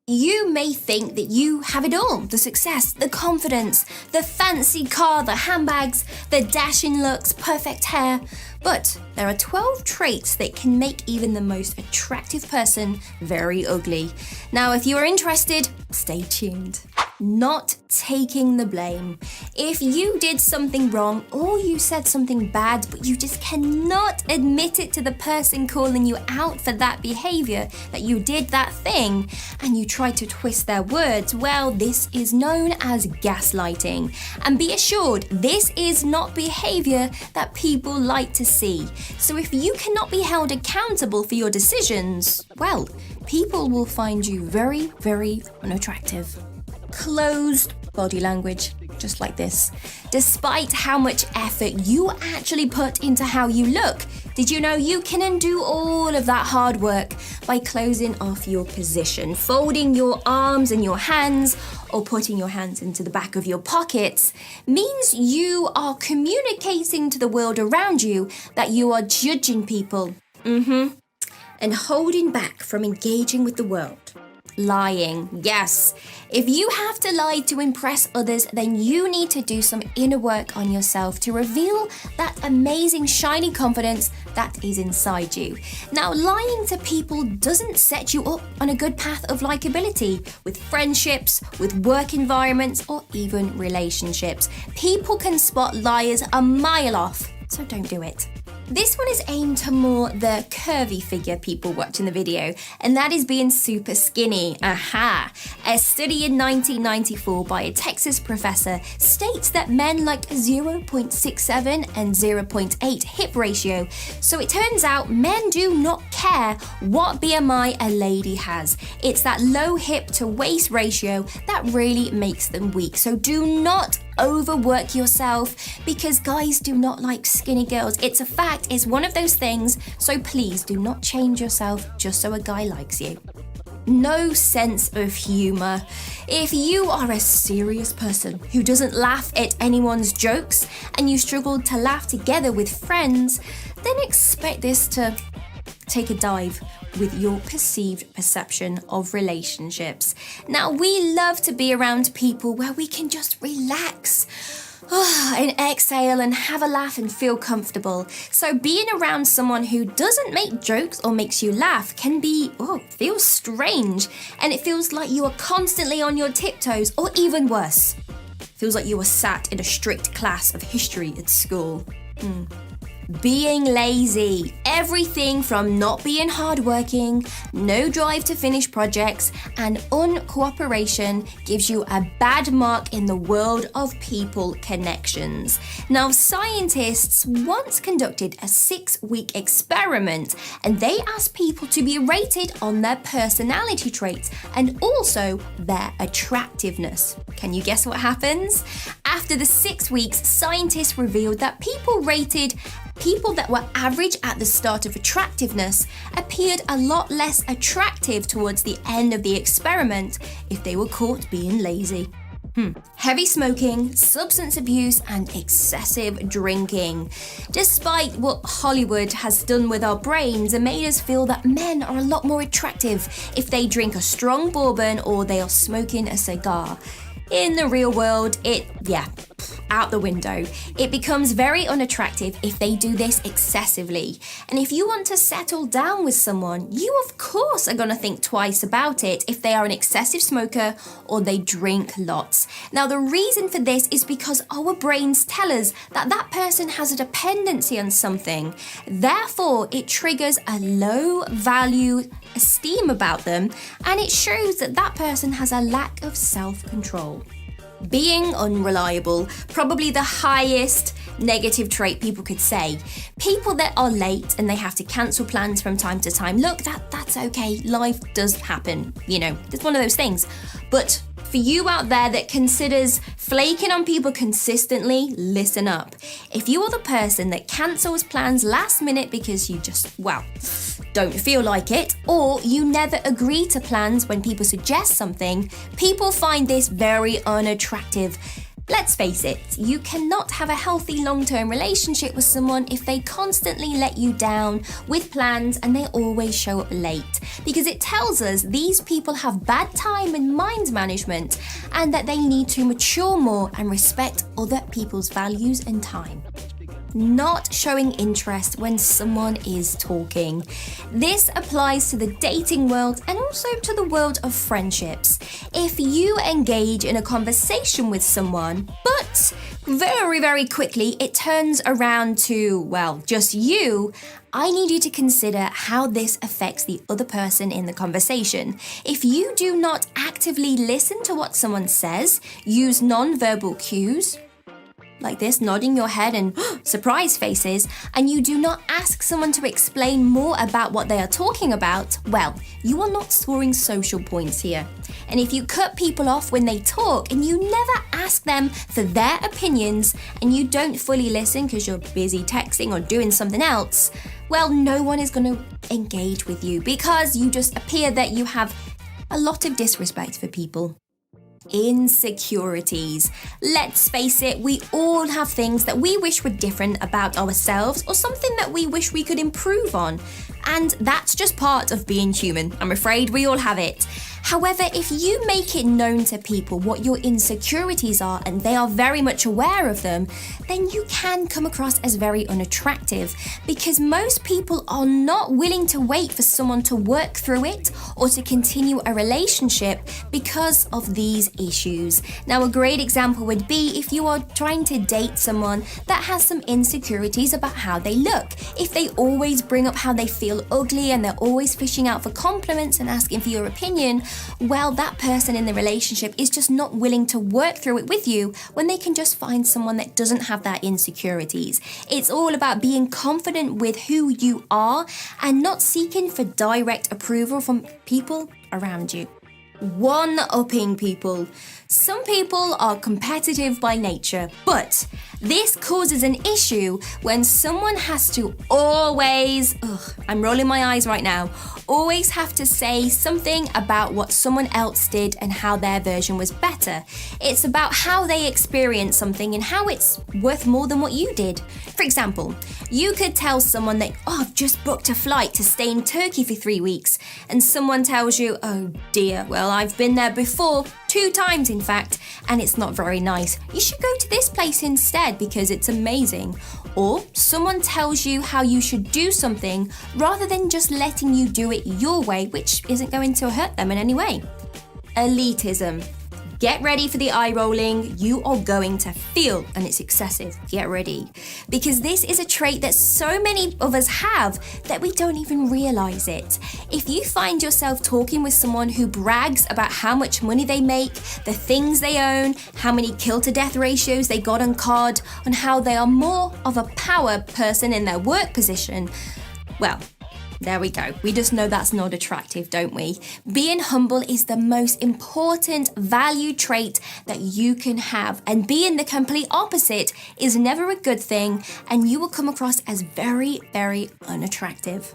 You may think that you have it all, the success, the confidence, the fancy car, the handbags, the dashing looks, perfect hair, but there are 12 traits that can make even the most attractive person very ugly. Now, if you are interested, stay tuned. Not taking the blame. If you did something wrong or you said something bad, but you just cannot admit it to the person calling you out for that behavior, that you did that thing, and you try to twist their words, well, this is known as gaslighting. And be assured, this is not behavior that people like to see. So if you cannot be held accountable for your decisions, well, people will find you very, very unattractive. Closed body language, just like this. Despite how much effort you actually put into how you look, did you know you can undo all of that hard work by closing off your position, folding your arms and your hands, or putting your hands into the back of your pockets, means you are communicating to the world around you that you are judging people, and holding back from engaging with the world. Lying, yes. If you have to lie to impress others, then you need to do some inner work on yourself to reveal that amazing shiny confidence that is inside you. Now, lying to people doesn't set you up on a good path of likability with friendships, with work environments, or even relationships. People can spot liars a mile off, so don't do it. This one is aimed to more the curvy figure people watching the video, and that is being super skinny. Aha! A study in 1994 by a Texas professor states that men like 0.67 and 0.8 hip ratio, so it turns out men do not care what BMI a lady has. It's that low hip to waist ratio that really makes them weak, so do not overwork yourself because guys do not like skinny girls. It's a fact, it's one of those things, so please do not change yourself just so a guy likes you. No sense of humour. If you are a serious person who doesn't laugh at anyone's jokes and you struggle to laugh together with friends, then expect this to take a dive with your perceived perception of relationships. Now, we love to be around people where we can just relax and exhale and have a laugh and feel comfortable. So being around someone who doesn't make jokes or makes you laugh can be, feels strange, and it feels like you are constantly on your tiptoes, or even worse, feels like you were sat in a strict class of history at school. Being lazy. Everything from not being hardworking, no drive to finish projects, and uncooperation gives you a bad mark in the world of people connections. Now, scientists once conducted a 6-week experiment, and they asked people to be rated on their personality traits and also their attractiveness. Can you guess what happens? After the 6 weeks, scientists revealed that people that were average at the start of attractiveness appeared a lot less attractive towards the end of the experiment if they were caught being lazy. Heavy smoking, substance abuse, and excessive drinking. Despite what Hollywood has done with our brains and made us feel that men are a lot more attractive if they drink a strong bourbon or they are smoking a cigar. In the real world, out the window. It becomes very unattractive if they do this excessively. And if you want to settle down with someone, you of course are going to think twice about it if they are an excessive smoker or they drink lots. Now, the reason for this is because our brains tell us that that person has a dependency on something. Therefore, it triggers a low value esteem about them, and it shows that that person has a lack of self-control. Being unreliable, probably the highest negative trait people could say. People that are late and they have to cancel plans from time to time. Look, that's okay. Life does happen. It's one of those things. But for you out there that considers flaking on people consistently, listen up. If you are the person that cancels plans last minute because you just, don't feel like it, or you never agree to plans when people suggest something, people find this very unattractive. Let's face it, you cannot have a healthy long-term relationship with someone if they constantly let you down with plans and they always show up late, because it tells us these people have bad time and mind management and that they need to mature more and respect other people's values and time. Not showing interest when someone is talking. This applies to the dating world and also to the world of friendships. If you engage in a conversation with someone, but very, very quickly it turns around to, well, just you, I need you to consider how this affects the other person in the conversation. If you do not actively listen to what someone says, use non-verbal cues, like this, nodding your head and surprise faces, and you do not ask someone to explain more about what they are talking about, well, you are not scoring social points here. And if you cut people off when they talk and you never ask them for their opinions and you don't fully listen because you're busy texting or doing something else, well, no one is going to engage with you because you just appear that you have a lot of disrespect for people. Insecurities. Let's face it, we all have things that we wish were different about ourselves or something that we wish we could improve on. And that's just part of being human. I'm afraid we all have it. However, if you make it known to people what your insecurities are and they are very much aware of them, then you can come across as very unattractive because most people are not willing to wait for someone to work through it or to continue a relationship because of these issues. Now, a great example would be if you are trying to date someone that has some insecurities about how they look. If they always bring up how they feel ugly and they're always fishing out for compliments and asking for your opinion, well, that person in the relationship is just not willing to work through it with you when they can just find someone that doesn't have that insecurities. It's all about being confident with who you are and not seeking for direct approval from people around you. One-upping people. Some people are competitive by nature, but this causes an issue when someone has to always, I'm rolling my eyes right now, always have to say something about what someone else did and how their version was better. It's about how they experienced something and how it's worth more than what you did. For example, you could tell someone that, I've just booked a flight to stay in Turkey for 3 weeks, and someone tells you, oh dear, well, I've been there before, 2 times in fact, and it's not very nice. You should go to this place instead because it's amazing. Or someone tells you how you should do something rather than just letting you do it your way, which isn't going to hurt them in any way. Elitism. Get ready for the eye rolling. You are going to feel, and it's excessive. Get ready. Because this is a trait that so many of us have that we don't even realize it. If you find yourself talking with someone who brags about how much money they make, the things they own, how many kill to death ratios they got on COD, on how they are more of a power person in their work position, well, there we go. We just know that's not attractive, don't we? Being humble is the most important value trait that you can have, and being the complete opposite is never a good thing, and you will come across as very, very unattractive.